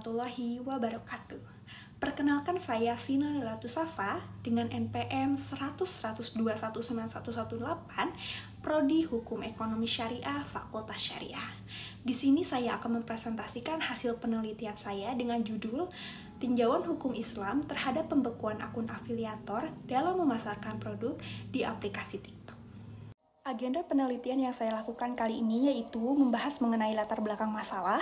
warahmatullahi wabarakatuh. Perkenalkan saya Sina Latusafa dengan NPM 100-102-19118, Prodi Hukum Ekonomi Syariah, Fakultas Syariah. Di sini saya akan mempresentasikan hasil penelitian saya dengan judul Tinjauan Hukum Islam terhadap pembekuan akun afiliator dalam memasarkan produk di aplikasi TikTok. Agenda penelitian yang saya lakukan kali ini yaitu membahas mengenai latar belakang masalah,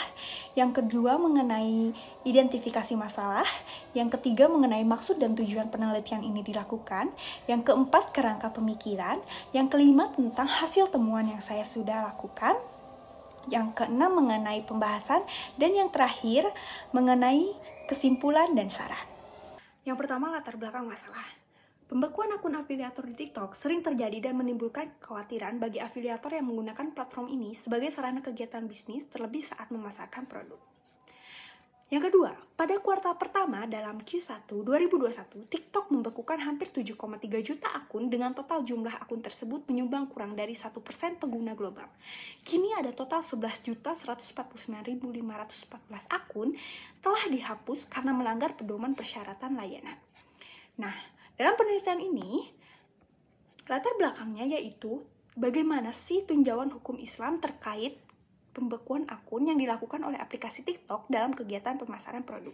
yang kedua mengenai identifikasi masalah, yang ketiga mengenai maksud dan tujuan penelitian ini dilakukan, yang keempat kerangka pemikiran, yang kelima tentang hasil temuan yang saya sudah lakukan, yang keenam mengenai pembahasan, dan yang terakhir mengenai kesimpulan dan saran. Yang pertama, latar belakang masalah. Pembekuan akun afiliator di TikTok sering terjadi dan menimbulkan kekhawatiran bagi afiliator yang menggunakan platform ini sebagai sarana kegiatan bisnis, terlebih saat memasarkan produk. Yang kedua, pada kuartal pertama dalam Q1 2021, TikTok membekukan hampir 7,3 juta akun dengan total jumlah akun tersebut menyumbang kurang dari 1% pengguna global. Kini ada total 11.149.514 akun telah dihapus karena melanggar pedoman persyaratan layanan. Nah, dalam penelitian ini, latar belakangnya yaitu bagaimana sih tinjauan hukum Islam terkait pembekuan akun yang dilakukan oleh aplikasi TikTok dalam kegiatan pemasaran produk.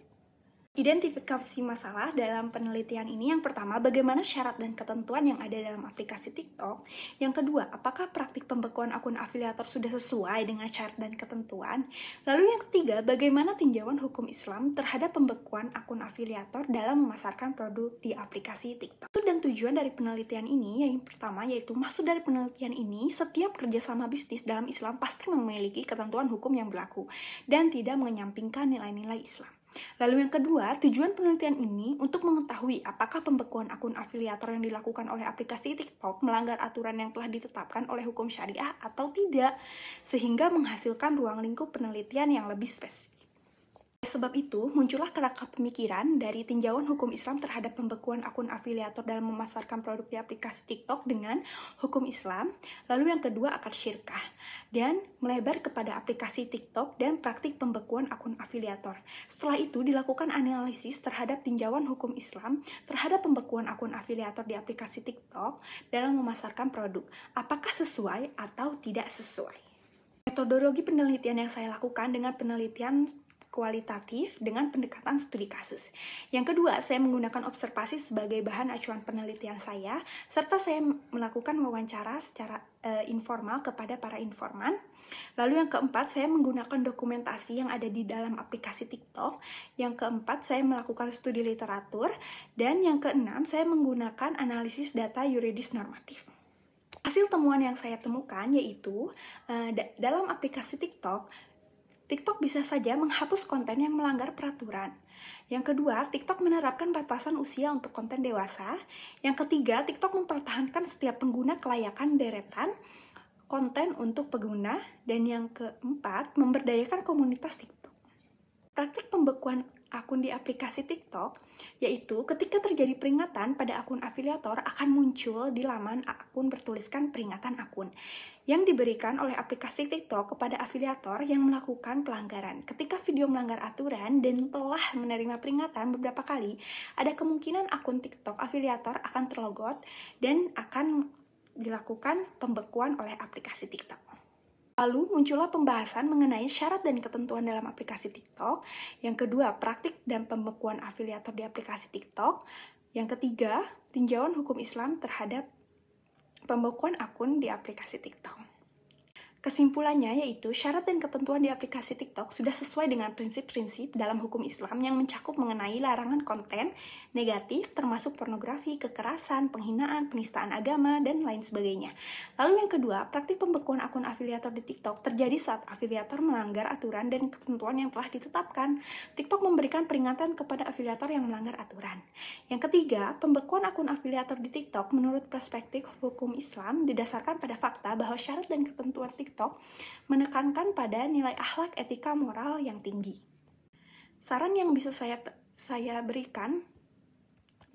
Identifikasi masalah dalam penelitian ini yang pertama, bagaimana syarat dan ketentuan yang ada dalam aplikasi TikTok. Yang kedua, apakah praktik pembekuan akun afiliator sudah sesuai dengan syarat dan ketentuan. Lalu yang ketiga, bagaimana tinjauan hukum Islam terhadap pembekuan akun afiliator dalam memasarkan produk di aplikasi TikTok. Maksud dan tujuan dari penelitian ini yang pertama yaitu maksud dari penelitian ini, setiap kerjasama bisnis dalam Islam pasti memiliki ketentuan hukum yang berlaku dan tidak menyampingkan nilai-nilai Islam. Lalu yang kedua, tujuan penelitian ini untuk mengetahui apakah pembekuan akun afiliator yang dilakukan oleh aplikasi TikTok melanggar aturan yang telah ditetapkan oleh hukum syariah atau tidak, sehingga menghasilkan ruang lingkup penelitian yang lebih spesifik. Sebab itu, muncullah kerangka pemikiran dari tinjauan hukum Islam terhadap pembekuan akun afiliator dalam memasarkan produk di aplikasi TikTok dengan hukum Islam. Lalu yang kedua, akad syirkah, dan melebar kepada aplikasi TikTok dan praktik pembekuan akun afiliator. Setelah itu, dilakukan analisis terhadap tinjauan hukum Islam terhadap pembekuan akun afiliator di aplikasi TikTok dalam memasarkan produk. Apakah sesuai atau tidak sesuai? Metodologi penelitian yang saya lakukan dengan penelitian kualitatif dengan pendekatan studi kasus. Yang kedua, saya menggunakan observasi sebagai bahan acuan penelitian saya, serta saya melakukan wawancara secara informal kepada para informan. Lalu yang keempat, saya menggunakan dokumentasi yang ada di dalam aplikasi TikTok. Yang keempat, saya melakukan studi literatur. Dan yang keenam, saya menggunakan analisis data yuridis normatif. Hasil temuan yang saya temukan yaitu dalam aplikasi TikTok bisa saja menghapus konten yang melanggar peraturan. Yang kedua, TikTok menerapkan batasan usia untuk konten dewasa. Yang ketiga, TikTok mempertahankan setiap pengguna kelayakan deretan konten untuk pengguna. Dan yang keempat, memberdayakan komunitas TikTok. Praktik pembekuan akun di aplikasi TikTok yaitu ketika terjadi peringatan pada akun afiliator akan muncul di laman akun bertuliskan peringatan akun yang diberikan oleh aplikasi TikTok kepada afiliator yang melakukan pelanggaran. Ketika video melanggar aturan dan telah menerima peringatan beberapa kali, ada kemungkinan akun TikTok afiliator akan terlogot dan akan dilakukan pembekuan oleh aplikasi TikTok. Lalu muncullah pembahasan mengenai syarat dan ketentuan dalam aplikasi TikTok. Yang kedua, praktik dan pembekuan afiliator di aplikasi TikTok. Yang ketiga, tinjauan hukum Islam terhadap pembekuan akun di aplikasi TikTok. Kesimpulannya yaitu syarat dan ketentuan di aplikasi TikTok sudah sesuai dengan prinsip-prinsip dalam hukum Islam yang mencakup mengenai larangan konten negatif termasuk pornografi, kekerasan, penghinaan, penistaan agama, dan lain sebagainya. Lalu yang kedua, praktik pembekuan akun afiliator di TikTok terjadi saat afiliator melanggar aturan dan ketentuan yang telah ditetapkan. TikTok memberikan peringatan kepada afiliator yang melanggar aturan. Yang ketiga, pembekuan akun afiliator di TikTok menurut perspektif hukum Islam didasarkan pada fakta bahwa syarat dan ketentuan TikTok menekankan pada nilai akhlak, etika, moral yang tinggi. Saran yang bisa saya berikan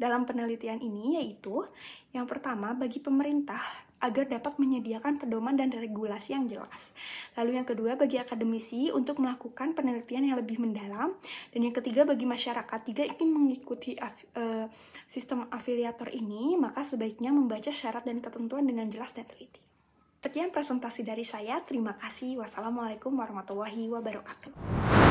dalam penelitian ini yaitu yang pertama, bagi pemerintah agar dapat menyediakan pedoman dan regulasi yang jelas. Lalu yang kedua, bagi akademisi untuk melakukan penelitian yang lebih mendalam. Dan yang ketiga, bagi masyarakat jika ingin mengikuti sistem afiliator ini, maka sebaiknya membaca syarat dan ketentuan dengan jelas dan teliti. Sekian presentasi dari saya. Terima kasih. Wassalamualaikum warahmatullahi wabarakatuh.